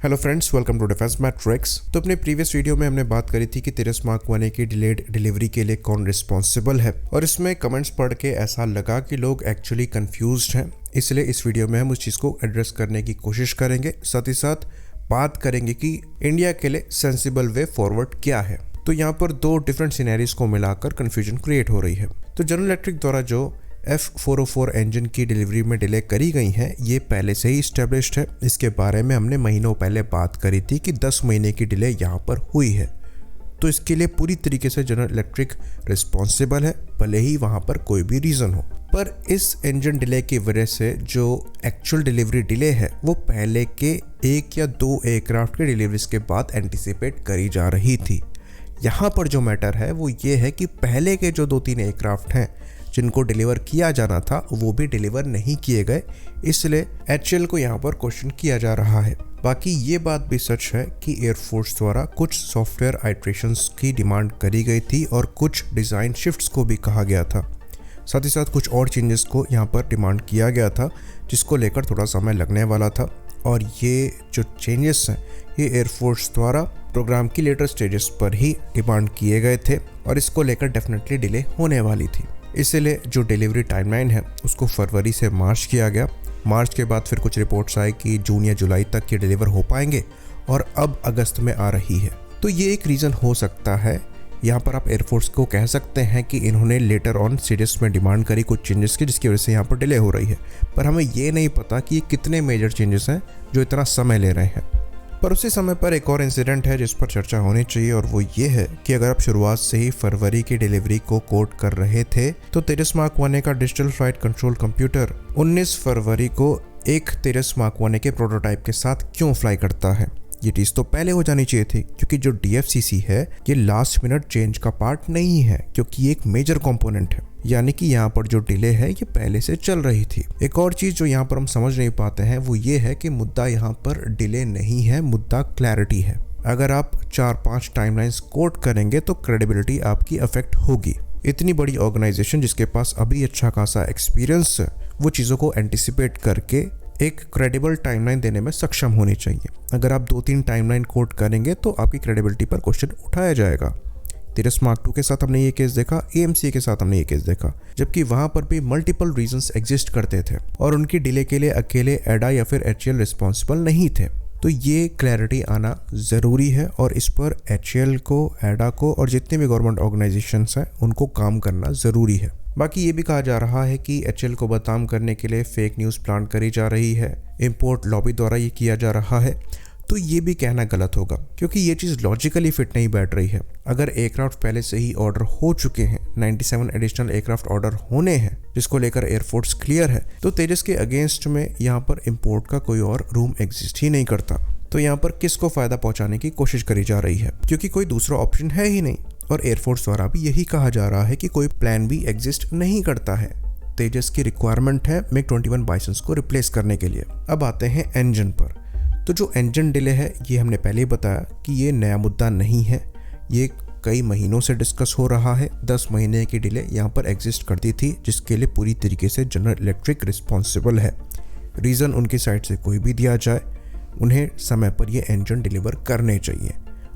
Hello friends, welcome to Defence Matrix. तो अपने previous video में हमने बात करी थी कि तिरस मार्क 1A की डिलेड डिलीवरी के लिए कौन रिस्पॉन्सिबल है, और इसमें कमेंट्स पढ़ के ऐसा लगा कि लोग एक्चुअली कंफ्यूज्ड हैं। इसलिए इस वीडियो में हम उस चीज़ को एड्रेस करने की कोशिश करेंगे, साथ ही साथ बात करेंगे कि इंडिया के लिए सेंसिबल वे फॉरवर्ड क्या है। तो यहाँ पर दो डिफरेंट सिनेरियोज को मिलाकर कन्फ्यूजन क्रिएट हो रही है। तो जनरल इलेक्ट्रिक द्वारा जो F404 इंजन की डिलीवरी में डिले करी गई हैं, ये पहले से ही इस्टेब्लिश्ड है। इसके बारे में हमने महीनों पहले बात करी थी कि 10 महीने की डिले यहाँ पर हुई है। तो इसके लिए पूरी तरीके से जनरल इलेक्ट्रिक रिस्पॉन्सिबल है, भले ही वहाँ पर कोई भी रीज़न हो। पर इस इंजन डिले की वजह से जो एक्चुअल डिलीवरी डिले है वो पहले के 1 या 2 एयरक्राफ्ट के डिलीवरीज के बाद एंटिसिपेट करी जा रही थी। यहाँ पर जो मैटर है वो ये है कि पहले के जो 2-3 एयरक्राफ्ट हैं जिनको डिलीवर किया जाना था वो भी डिलीवर नहीं किए गए, इसलिए HAL को यहाँ पर क्वेश्चन किया जा रहा है। बाकी ये बात भी सच है कि एयरफोर्स द्वारा कुछ सॉफ्टवेयर आइट्रेशंस की डिमांड करी गई थी और कुछ डिज़ाइन शिफ्ट्स को भी कहा गया था। साथ ही साथ कुछ और चेंजेस को यहाँ पर डिमांड किया गया था, जिसको लेकर थोड़ा समय लगने वाला था। और ये जो चेंजेस हैं ये एयरफोर्स द्वारा प्रोग्राम की लेटर स्टेजेस पर ही डिमांड किए गए थे और इसको लेकर डेफिनेटली डिले होने वाली थी। इसलिए जो डिलीवरी टाइमलाइन है उसको फरवरी से मार्च किया गया। मार्च के बाद फिर कुछ रिपोर्ट्स आई कि जून या जुलाई तक ये डिलीवर हो पाएंगे और अब अगस्त में आ रही है। तो ये एक रीज़न हो सकता है। यहाँ पर आप एयरफोर्स को कह सकते हैं कि इन्होंने लेटर ऑन स्टेजेस में डिमांड करी कुछ चेंजेस की, जिसकी वजह से यहाँ पर डिले हो रही है। पर हमें ये नहीं पता कि ये कितने मेजर चेंजेस हैं जो इतना समय ले रहे हैं। पर उसी समय पर एक और इंसिडेंट है जिस पर चर्चा होनी चाहिए, और वो ये है कि अगर आप शुरुआत से ही फरवरी की डिलीवरी को कोट कर रहे थे तो तिरस मार्क 1A का डिजिटल फ्लाइट कंट्रोल कंप्यूटर 19 फरवरी को एक तिरस मार्क 1A के प्रोटोटाइप के साथ क्यों फ्लाई करता है। ये चीज़ तो पहले हो जानी चाहिए थी, क्योंकि जो DFCC है ये लास्ट मिनट चेंज का पार्ट नहीं है, क्योंकि ये एक मेजर कंपोनेंट है। यानी कि यहाँ पर जो डिले है ये पहले से चल रही थी। एक और चीज़ जो यहाँ पर हम समझ नहीं पाते हैं वो ये है कि मुद्दा यहाँ पर डिले नहीं है, मुद्दा क्लैरिटी है। अगर आप 4-5 टाइमलाइंस कोट करेंगे तो क्रेडिबिलिटी आपकी अफेक्ट होगी। इतनी बड़ी ऑर्गेनाइजेशन जिसके पास अभी अच्छा खासा एक्सपीरियंस है, वो चीज़ों को एंटिसिपेट करके एक क्रेडिबल टाइमलाइन देने में सक्षम होनी चाहिए। अगर आप 2-3 टाइमलाइन कोट करेंगे तो आपकी क्रेडिबिलिटी पर क्वेश्चन उठाया जाएगा। तिरस मार्क 2 के साथ हमने ये केस देखा, AMC के साथ हमने ये केस देखा, जबकि वहाँ पर भी मल्टीपल रीजंस एग्जिस्ट करते थे और उनकी डिले के लिए अकेले एडा या फिर HAL रिस्पॉन्सिबल नहीं थे। तो ये क्लैरिटी आना ज़रूरी है और इस पर HAL को, एडा को और जितने भी गवर्नमेंट ऑर्गेनाइजेशंस हैं उनको काम करना ज़रूरी है। बाकी ये भी कहा जा रहा है कि HAL को बदनाम करने के लिए फेक न्यूज़ प्लांट करी जा रही है, इंपोर्ट लॉबी द्वारा ये किया जा रहा है। तो ये भी कहना गलत होगा, क्योंकि ये चीज़ लॉजिकली फिट नहीं बैठ रही है। अगर एयरक्राफ्ट पहले से ही ऑर्डर हो चुके हैं, 97 एडिशनल एयरक्राफ्ट ऑर्डर होने हैं जिसको लेकर एयरफोर्स क्लियर है, तो तेजस के अगेंस्ट में यहाँ पर इंपोर्ट का कोई और रूम एग्जिस्ट ही नहीं करता। तो यहाँ पर किसको फ़ायदा पहुँचाने की कोशिश करी जा रही है, क्योंकि कोई दूसरा ऑप्शन है ही नहीं। और एयरफोर्स द्वारा भी यही कहा जा रहा है कि कोई प्लान भी एग्जिस्ट नहीं करता है। तेजस की रिक्वायरमेंट है MiG-21 बाइसन्स को रिप्लेस करने के लिए। अब आते हैं इंजन पर। तो जो इंजन डिले है ये हमने पहले ही बताया कि ये नया मुद्दा नहीं है, ये कई महीनों से डिस्कस हो रहा है। 10 महीने की डिले यहाँ पर एग्जिस्ट करती थी, जिसके लिए पूरी तरीके से जनरल इलेक्ट्रिक रिस्पॉन्सिबल है। रीज़न उनकी साइड से कोई भी दिया जाए, उन्हें समय पर ये इंजन डिलीवर करने चाहिए।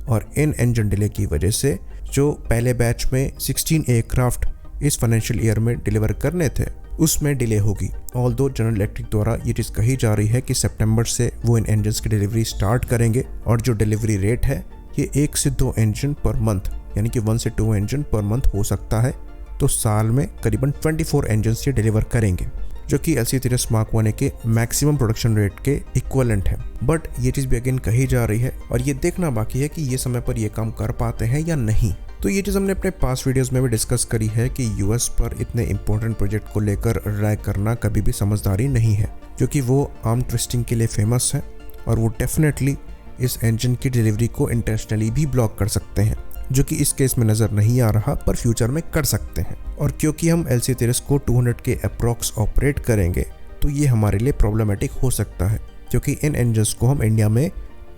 और इन इंजन डिले की वजह से जो पहले बैच में 16 एयरक्राफ्ट इस फाइनेंशियल ईयर में डिलीवर करने थे उसमें डिले होगी। ऑल्दो जनरल इलेक्ट्रिक द्वारा ये चीज़ कही जा रही है कि सितंबर से वो इन इंजन्स की डिलीवरी स्टार्ट करेंगे, और जो डिलीवरी रेट है ये 1 से 2 इंजन पर मंथ, यानी कि 1 से 2 इंजन पर मंथ हो सकता है। तो साल में करीबन 24 इंजन्स ये डिलीवर करेंगे, जो कि LC तिरस मार्क 1A के मैक्सिमम प्रोडक्शन रेट के इक्वलेंट है। बट ये चीज़ भी अगेन कही जा रही है और ये देखना बाकी है कि ये समय पर ये काम कर पाते हैं या नहीं। तो ये चीज़ हमने अपने पास वीडियोस में भी डिस्कस करी है कि US पर इतने इंपॉर्टेंट प्रोजेक्ट को लेकर राय करना कभी भी समझदारी नहीं है, क्योंकि वो आर्म ट्विस्टिंग के लिए फेमस है और वो डेफिनेटली इस इंजन की डिलीवरी को इंटेंशनली भी ब्लॉक कर सकते हैं, जो कि इस केस में नज़र नहीं आ रहा पर फ्यूचर में कर सकते हैं। और क्योंकि हम LC तिरस को 200 के अप्रॉक्स ऑपरेट करेंगे तो ये हमारे लिए प्रॉब्लमेटिक हो सकता है, क्योंकि इन इंजन्स को हम इंडिया में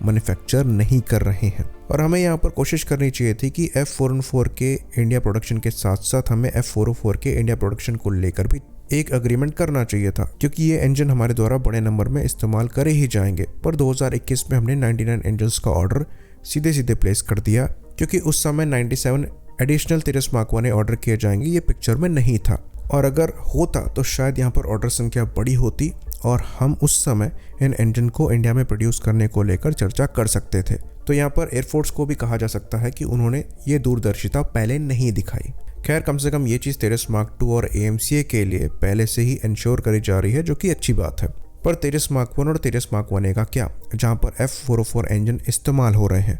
मैन्युफैक्चर नहीं कर रहे हैं। और हमें यहाँ पर कोशिश करनी चाहिए थी कि F404 के इंडिया प्रोडक्शन के साथ साथ हमें F404 के इंडिया प्रोडक्शन को लेकर भी एक एग्रीमेंट करना चाहिए था, क्योंकि ये इंजन हमारे द्वारा बड़े नंबर में इस्तेमाल करे ही जाएंगे। पर 2021 में हमने 99 इंजन्स का ऑर्डर सीधे सीधे प्लेस कर दिया, क्योंकि उस समय 97 एडिशनल तेजस मार्क 1 ऑर्डर किए जाएंगे ये पिक्चर में नहीं था। और अगर होता तो शायद यहाँ पर ऑर्डर संख्या बड़ी होती और हम उस समय इन इंजन को इंडिया में प्रोड्यूस करने को लेकर चर्चा कर सकते थे। तो यहाँ पर एयरफोर्स को भी कहा जा सकता है कि उन्होंने ये दूरदर्शिता पहले नहीं दिखाई। खैर, कम से कम ये चीज़ तेजस मार्क 2 और AMCA के लिए पहले से ही इंश्योर करी जा रही है, जो कि अच्छी बात है। पर तेजस मार्क 1 और तेजस मार्क 1A का क्या, जहाँ पर F404 इंजन इस्तेमाल हो रहे हैं।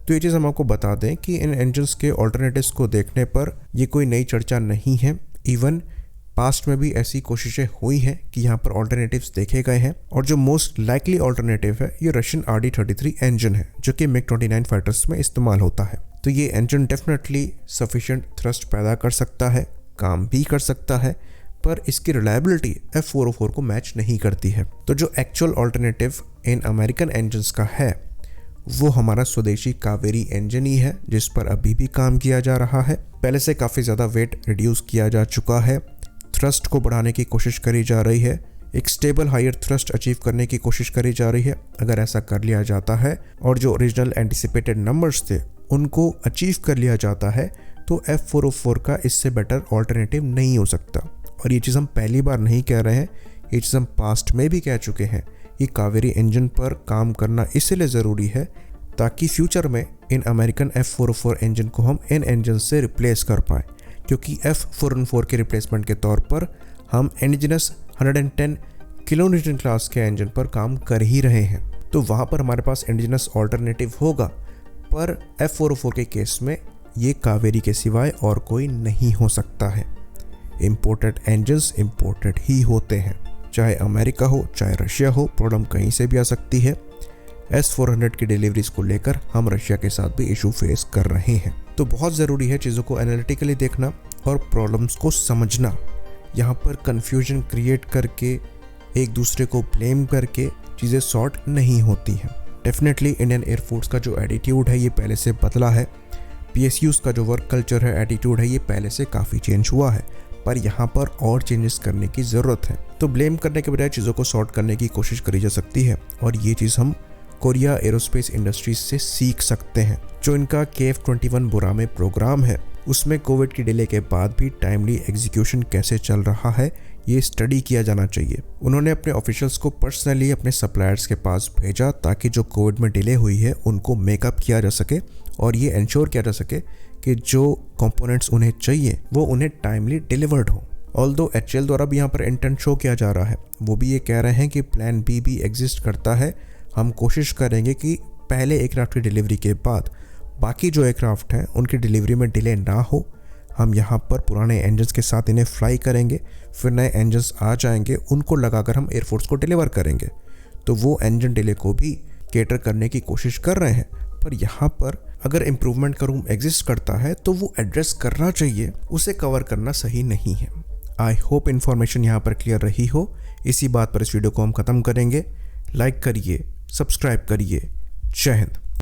तो ये चीज़ हम आपको बता दें कि इन इंजन्स के ऑल्टरनेटिव्स को देखने पर ये कोई नई चर्चा नहीं है। इवन पास्ट में भी ऐसी कोशिशें हुई हैं कि यहाँ पर ऑल्टरनेटिव्स देखे गए हैं, और जो मोस्ट लाइकली ऑल्टरनेटिव है ये रशियन RD-33 इंजन है, जो कि MiG-29 फाइटर्स में इस्तेमाल होता है। तो ये इंजन डेफिनेटली सफिशिएंट थ्रस्ट पैदा कर सकता है, काम भी कर सकता है, पर इसकी रिलायबिलिटी F404 को मैच नहीं करती है। तो जो actual alternative in American engines का है वो हमारा स्वदेशी कावेरी इंजन ही है, जिस पर अभी भी काम किया जा रहा है। पहले से काफ़ी ज़्यादा वेट रिड्यूस किया जा चुका है, थ्रस्ट को बढ़ाने की कोशिश करी जा रही है, एक स्टेबल हायर थ्रस्ट अचीव करने की कोशिश करी जा रही है। अगर ऐसा कर लिया जाता है और जो ओरिजिनल एंटिसिपेटेड नंबर्स थे उनको अचीव कर लिया जाता है, तो F404 का इससे बेटर ऑल्टरनेटिव नहीं हो सकता। और ये चीज़ हम पहली बार नहीं कह रहे हैं, ये चीज़ हम पास्ट में भी कह चुके हैं। ये कावेरी इंजन पर काम करना इसलिए ज़रूरी है ताकि फ्यूचर में इन अमेरिकन F404 इंजन को हम इन इंजन से रिप्लेस कर पाएँ, क्योंकि F404 के रिप्लेसमेंट के तौर पर हम इंडिजिनस 110 किलोन्यूटन क्लास के इंजन पर काम कर ही रहे हैं। तो वहाँ पर हमारे पास इंडिजिनस ऑल्टरनेटिव होगा, पर F404 के केस में ये कावेरी के सिवाय और कोई नहीं हो सकता है। इम्पोर्टेड इंजन्स इम्पोर्टेड ही होते हैं, चाहे अमेरिका हो चाहे रशिया हो, प्रॉब्लम कहीं से भी आ सकती है। S400 की डिलीवरीज को लेकर हम रशिया के साथ भी इशू फेस कर रहे हैं। तो बहुत ज़रूरी है चीज़ों को एनालिटिकली देखना और प्रॉब्लम्स को समझना। यहाँ पर कन्फ्यूजन क्रिएट करके एक दूसरे को ब्लेम करके चीज़ें सॉर्ट नहीं होती हैं। डेफिनेटली इंडियन एयरफोर्स का जो एटीट्यूड है ये पहले से बदला है। PSUs का जो वर्क कल्चर है, एटीट्यूड है, ये पहले से काफ़ी चेंज हुआ है, पर यहाँ पर और चेंजेस करने की ज़रूरत है। तो ब्लेम करने के बजाय चीज़ों को सॉर्ट करने की कोशिश करी जा सकती है, और ये चीज़ हम कोरिया एरोस्पेस इंडस्ट्रीज से सीख सकते हैं। जो इनका KF-21 बुरा में प्रोग्राम है, उसमें कोविड की डिले के बाद भी टाइमली एग्जीक्यूशन कैसे चल रहा है ये स्टडी किया जाना चाहिए। उन्होंने अपने ऑफिशियल्स को पर्सनली अपने सप्लायर्स के पास भेजा ताकि जो कोविड में डिले हुई है उनको मेकअप किया जा सके और ये इंश्योर किया जा सके कि जो कंपोनेंट्स उन्हें चाहिए वो उन्हें टाइमली डिलीवर्ड हो। ऑल्दो HAL द्वारा भी यहाँ पर इंटेंट शो किया जा रहा है, वो भी ये कह रहे हैं कि प्लान B भी एग्जिस्ट करता है। हम कोशिश करेंगे कि पहले एयरक्राफ्ट की डिलीवरी के बाद बाकी जो एयरक्राफ्ट हैं उनकी डिलीवरी में डिले ना हो। हम यहाँ पर पुराने इंजन्स के साथ इन्हें फ्लाई करेंगे, फिर नए इंजन्स आ जाएंगे, उनको लगाकर हम एयरफोर्स को डिलीवर करेंगे। तो वो इंजन डिले को भी केटर करने की कोशिश कर रहे हैं, पर यहाँ पर अगर इम्प्रूवमेंट का रूम एग्जिस्ट करता है तो वो एड्रेस करना चाहिए, उसे कवर करना सही नहीं है। आई होप इन्फॉर्मेशन यहाँ पर क्लियर रही हो। इसी बात पर इस वीडियो को हम ख़त्म करेंगे। लाइक करिए, सब्सक्राइब करिए। जय हिंद।